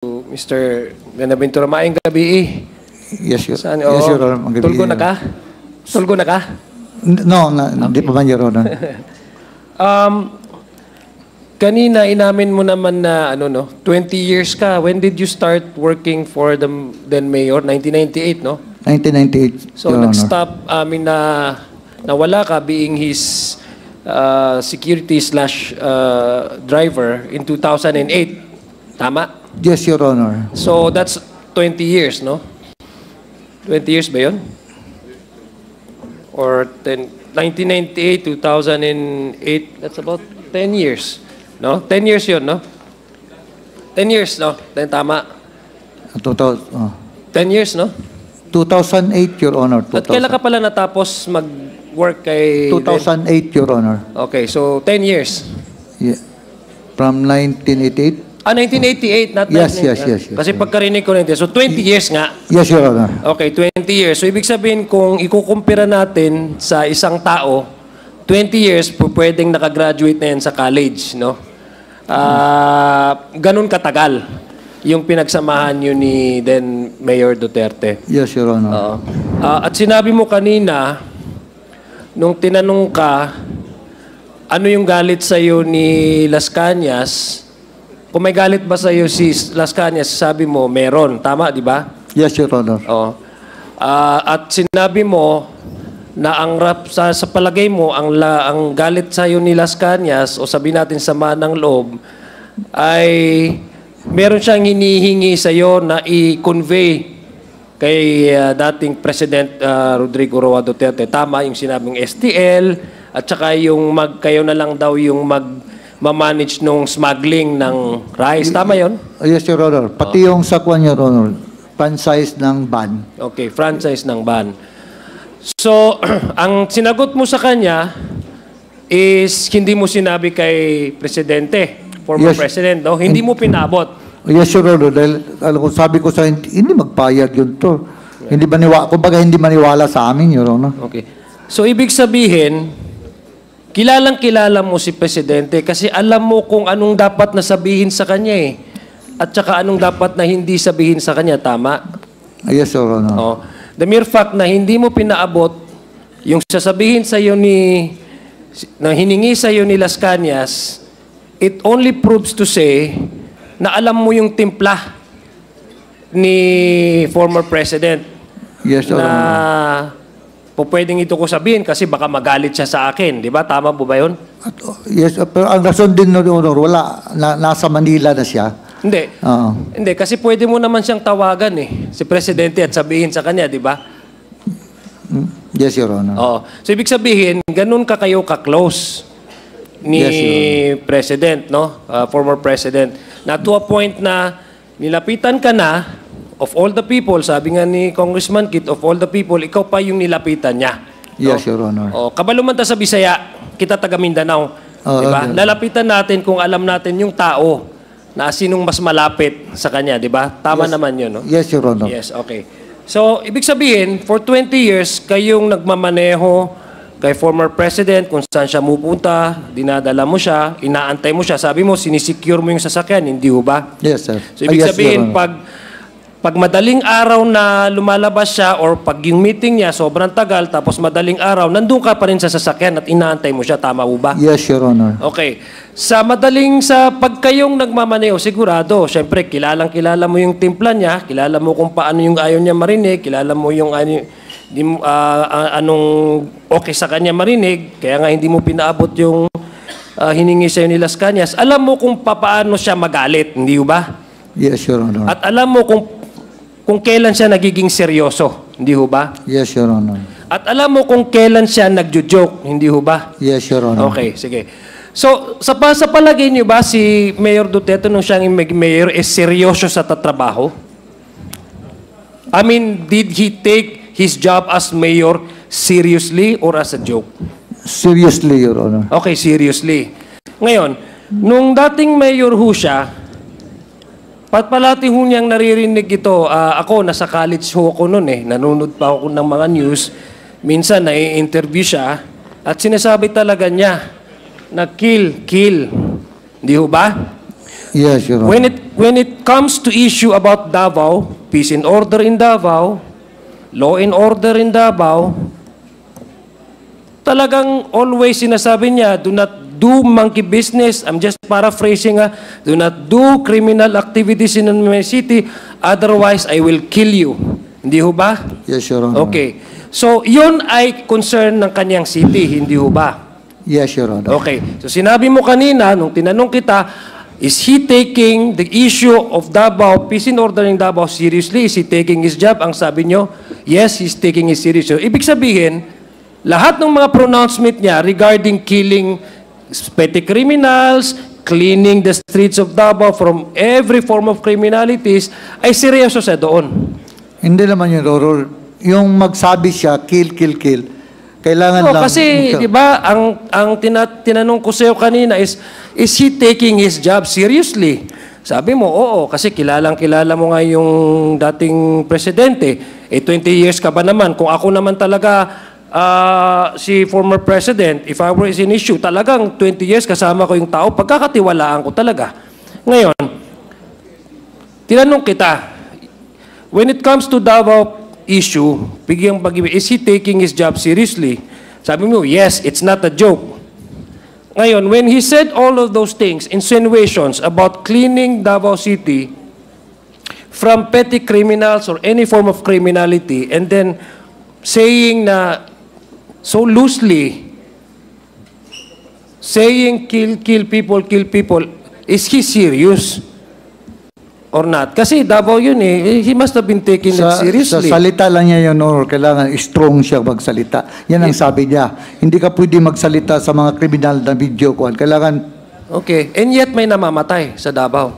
Mr. Benaventura, maayong gabi eh. Yes, Saan? yes, Your Honor. Magabi, Tulgo na ka? Tulgo na ka? No, hindi pa man, Your Honor. Kanina inamin mo naman na 20 years ka. When did you start working for the then mayor? 1998, no? 1998, So Your Honor. nag-stop na nawala ka being his security slash driver in 2008. Tama? Yes, Your Honor. So that's 20 years, no? 20 years ba yun? Or 1998, 2008, that's about 10 years. No? 10 years yun, no? 10 years, no? Tama. 10 years, no? 2008, Your Honor. At kailan ka pala natapos mag-work kay... 2008, Your Honor. Okay, so 10 years. Yeah. From 1988? 1988, not Yes, 19... yes, yes. Kasi pagkarinig ko na ito. So 20 years nga. Yes, Your Honor. Okay, 20 years. So, ibig sabihin, kung ikukumpira natin sa isang tao, 20 years, pwedeng nakagraduate na yan sa college, no? Ganun katagal yung pinagsamahan nyo ni then Mayor Duterte. Yes, Your Honor. At sinabi mo kanina, nung tinanong ka, ano yung galit sa'yo ni Las Cañas, kung may galit ba sa'yo si Las Cañas, sabi mo, meron. Tama, di ba? Yes, Your Honor. At sinabi mo na ang sa palagay mo, ang galit sa'yo ni Las Cañas, o sabi natin sama ng loob, ay meron siyang hinihingi sa'yo na i-convey kay dating President Rodrigo Roa Duterte. Tama yung sinabing STL, at saka yung kayo na lang daw yung ma-manage nung smuggling ng rice. Tama yon? Yes, Your Honor. Pati yung sa kwan, Your Honor, franchise ng ban. Okay, franchise ng ban. So, ang sinagot mo sa kanya is hindi mo sinabi kay Presidente, former President, no? Hindi mo pinabot. Yes, Your Honor. Dahil sabi ko sa hindi magpayag yun to. Hindi maniwala sa amin, Your Honor. Okay. So, ibig sabihin, kilalang-kilala mo si Presidente kasi alam mo kung anong dapat na sabihin sa kanya eh. At saka anong dapat na hindi sabihin sa kanya, tama? Yes, Your Honor. The mere fact na hindi mo pinaabot yung sasabihin sa iyo na hiningi sa iyo ni Las Cañas, it only proves to say na alam mo yung timpla ni former President. Yes, Your Honor. Na pwedeng ito ko sabihin kasi baka magalit siya sa akin. Di ba? Tama po ba yun? Yes, pero ang rason din, Your Honor, nasa Manila na siya. Hindi. Hindi, kasi pwede mo naman siyang tawagan si Presidente at sabihin sa kanya, di ba? Yes, Your Honor. So, ibig sabihin, ganun ka kayo ka-close ni President, no? Former President. Na to a point na nilapitan ka na, of all the people, sabi nga ni Congressman Kit, of all the people, ikaw pa yung nilapitan niya. No? Yes, Your Honor. Kabalumanta sa Bisaya, kita taga Mindanao. Diba? Lalapitan natin kung alam natin yung tao na sinong mas malapit sa kanya, di ba? Tama naman yun, no? Yes, Your Honor. Yes, okay. So, ibig sabihin, for 20 years, kayong nagmamaneho kay former President, kung saan siya mupunta, dinadala mo siya, inaantay mo siya, sabi mo, sinisecure mo yung sasakyan, hindi ho ba? Yes, sir. So, ibig sabihin, pag madaling araw na lumalabas siya or pag yung meeting niya sobrang tagal tapos madaling araw, nandun ka pa rin sa sasakyan at inaantay mo siya. Tama ho ba? Yes, Your Honor. Okay. Pag kayong nagmamaneho, sigurado, syempre, kilala mo yung timpla niya, kilala mo kung paano yung ayaw niya marinig, kilala mo yung anong okay sa kanya marinig, kaya nga hindi mo pinaabot yung hiningi sa'yo ni Las Cañas. Alam mo kung paano siya magalit, hindi ba? Yes, Your Honor. At alam mo kung kailan siya nagiging seryoso, hindi ho ba? Yes, Your Honor. At alam mo kung kailan siya nagjo-joke, hindi ho ba? Yes, Your Honor. Okay, sige. So, sa palagay niyo ba si Mayor Duterte nung siyang mayor is seryoso sa tatrabaho? I mean, did he take his job as mayor seriously or as a joke? Seriously, Your Honor. Okay, seriously. Ngayon, nung dating mayor ho siya, palati ho niyang naririnig ito. Ako, nasa college ho ako noon nanonood pa ako ng mga news. Minsan, nai-interview siya at sinasabi talaga niya na kill. Hindi ho ba? Yes, Your Honor. When it comes to issue about Davao, peace and order in Davao, law and order in Davao, talagang always sinasabi niya, do not do monkey business. I'm just paraphrasing, do not do criminal activities in my city, otherwise I will kill you. Hindi ho ba? Yes, Your Honor. Okay. So, yun ay concern ng kanyang city, hindi ho ba? Yes, Your Honor. Okay. So, sinabi mo kanina, nung tinanong kita, is he taking the issue of Davao, peace and order in Davao seriously? Is he taking his job? Ang sabi nyo, yes, he's taking it seriously. Ibig sabihin, lahat ng mga pronouncement niya regarding killing petty criminals, cleaning the streets of Davao from every form of criminalities, ay seryoso siya doon. Hindi naman yun, Roro. Yung magsabi siya, kill, kill, kill. Kailangan lang... Kasi, di ba, ang tinanong ko sa'yo kanina is he taking his job seriously? Sabi mo, oo, kasi kilalang-kilala mo nga yung dating presidente. 20 years ka ba naman? Kung ako naman talaga si former president, if I were in issue, talagang 20 years kasama ko yung tao, pagkakatiwalaan ko talaga. Ngayon, tinanong kita, when it comes to Davao issue, is he taking his job seriously? Sabi mo, yes, it's not a joke. Ngayon, when he said all of those things, insinuations about cleaning Davao City from petty criminals or any form of criminality, and then saying na so loosely, saying kill people, is he serious? Or not? Kasi Davao yun eh. He must have been taking it seriously. Sa salita lang niya yun, or kailangan strong siya magsalita. Yan ang sabi niya. Hindi ka pwede magsalita sa mga kriminal na video ko. Kailangan... Okay. And yet may namamatay sa Davao.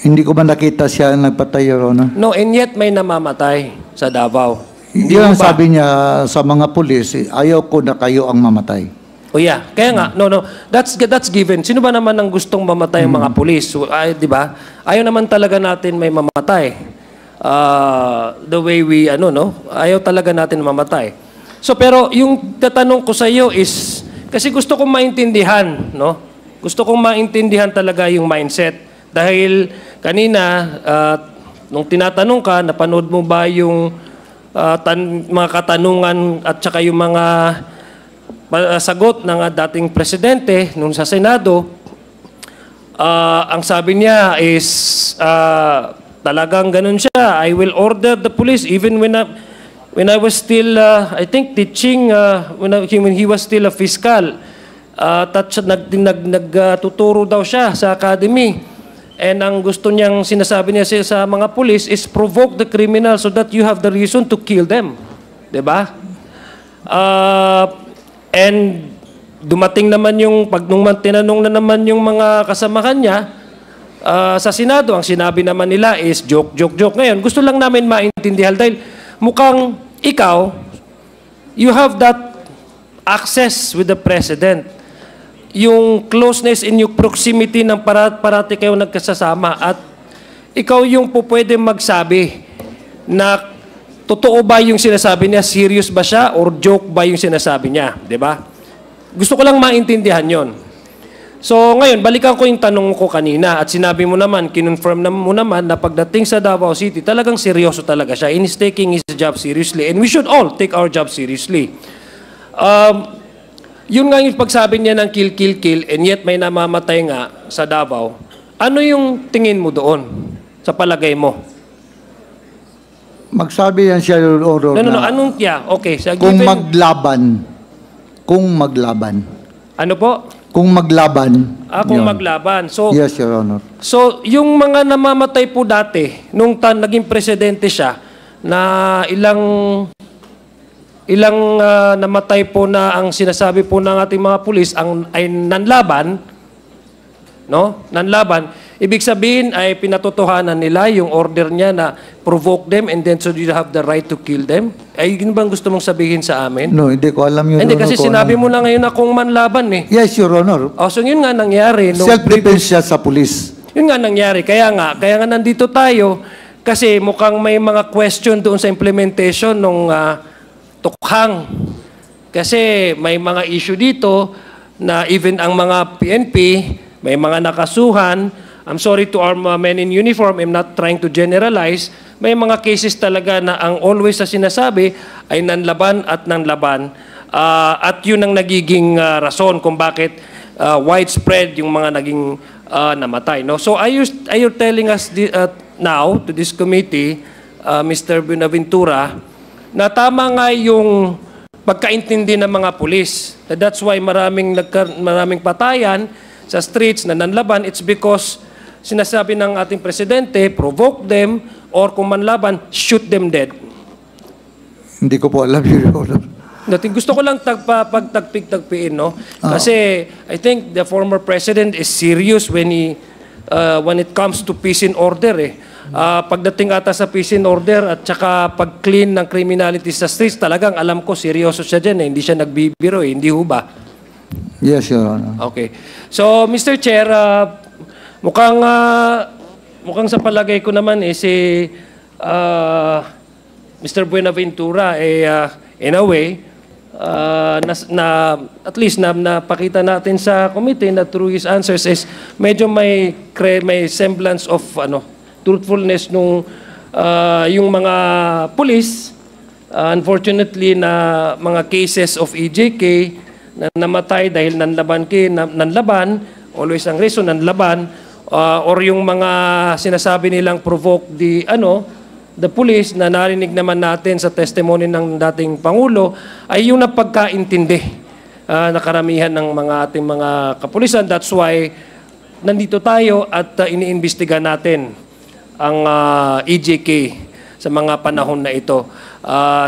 Hindi ko ba nakita siya nagpatay, Your Honor? No, and yet may namamatay sa Davao. Yun ang sabi niya sa mga pulis, ayaw ko na kayo ang mamatay. Oh yeah, kaya nga, no, that's given. Sino ba naman ang gustong mamatay ang mga pulis? So, di ba? Ayaw naman talaga natin may mamatay. The way we, ayaw talaga natin mamatay. So, pero yung tatanong ko sa iyo is, kasi gusto kong maintindihan, no? Gusto kong maintindihan talaga yung mindset. Dahil kanina, nung tinatanong ka, napanood mo ba yung mga katanungan at saka yung mga sagot ng dating presidente nung sa Senado, ang sabi niya is talagang ganun siya. I will order the police even when I was still, I think, teaching, when he was still a fiscal. Nagtuturo daw siya sa academy. And ang gusto niyang sinasabi niya sa mga police is provoke the criminal so that you have the reason to kill them. Diba? And dumating naman yung, nung tinanong na naman yung mga kasamahan niya sa Senado, ang sinabi naman nila is joke. Ngayon, gusto lang namin maintindihan dahil mukhang ikaw, you have that access with the President. Yung closeness in yung proximity ng parati kayo nagkasasama at ikaw yung pwede magsabi na totoo ba yung sinasabi niya? Serious ba siya? Or joke ba yung sinasabi niya? Diba? Gusto ko lang maintindihan yon. So, ngayon, balikan ko yung tanong ko kanina at sinabi mo naman, kinonfirm mo naman na pagdating sa Davao City, talagang seryoso talaga siya. And he's taking his job seriously. And we should all take our job seriously. Yun nga yung pagsabi niya ng kill, and yet may namamatay nga sa Davao. Ano yung tingin mo doon sa palagay mo? Magsabi yan siya, Oro, No. Anong, yeah, okay. Kung maglaban. Ano po? Kung maglaban. Kung yun. maglaban. So, yes, Your Honor. So, yung mga namamatay po dati, nung naging presidente siya, na ilang namatay po na ang sinasabi po ng ating mga pulis ay nanlaban, no? Nanlaban. Ibig sabihin ay pinatotohanan nila yung order niya na provoke them and then so you have the right to kill them. Ay, yun bang gusto mong sabihin sa amin? No, hindi ko alam yun. Hindi, kasi sinabi mo na ngayon na kung manlaban eh. Yes, Your Honor. So yun nga nangyari. Self-defense siya sa pulis. Yun nga nangyari. Kaya nga nandito tayo kasi mukhang may mga question doon sa implementation ng tukhang. Kasi may mga issue dito na even ang mga PNP, may mga nakasuhan, I'm sorry to our mga men in uniform, I'm not trying to generalize. May mga cases talaga na ang always na sinasabi ay nanlaban at nanlaban. At yun ang nagiging rason kung bakit widespread yung mga naging namatay. No? So are you telling us now to this committee, Mr. Buenaventura, na tama nga yung pagkaintindi ng mga pulis. That's why maraming patayan sa streets na nanlaban. It's because sinasabi ng ating presidente, provoke them, or kung manlaban, shoot them dead. Hindi ko po alam, Your Honor. Gusto ko lang pagtagpig-tagpiin, no? Kasi I think the former president is serious when it comes to peace and order, eh. Pagdating ata sa peace and order at saka pag-clean ng criminality sa streets, talagang alam ko, seryoso siya dyan, eh. Hindi siya nagbibiro, eh. Hindi ho ba? Yes, Your Honor. Okay. So, Mr. Chair, mukhang sa palagay ko naman, si Mr. Buenaventura, in a way, at least napakita natin sa committee na through his answers is medyo may semblance of truthfulness nung yung mga police. Unfortunately, na mga cases of EJK na namatay dahil nanlaban, always ang reason, nanlaban, or yung mga sinasabi nilang provoke the police na narinig naman natin sa testimony ng dating Pangulo ay yung napagkaintindi na karamihan ng mga ating mga kapulisan. That's why nandito tayo at iniimbestiga natin ang EJK sa mga panahon na ito.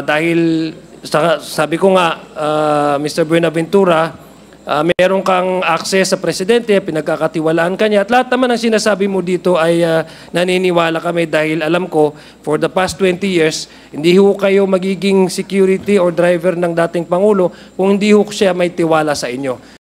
Dahil sabi ko nga, Mr. Buenaventura, meron kang access sa presidente, pinagkakatiwalaan ka niya. At lahat naman ang sinasabi mo dito ay naniniwala kami dahil alam ko, for the past 20 years, hindi ho kayo magiging security or driver ng dating Pangulo kung hindi ho siya may tiwala sa inyo.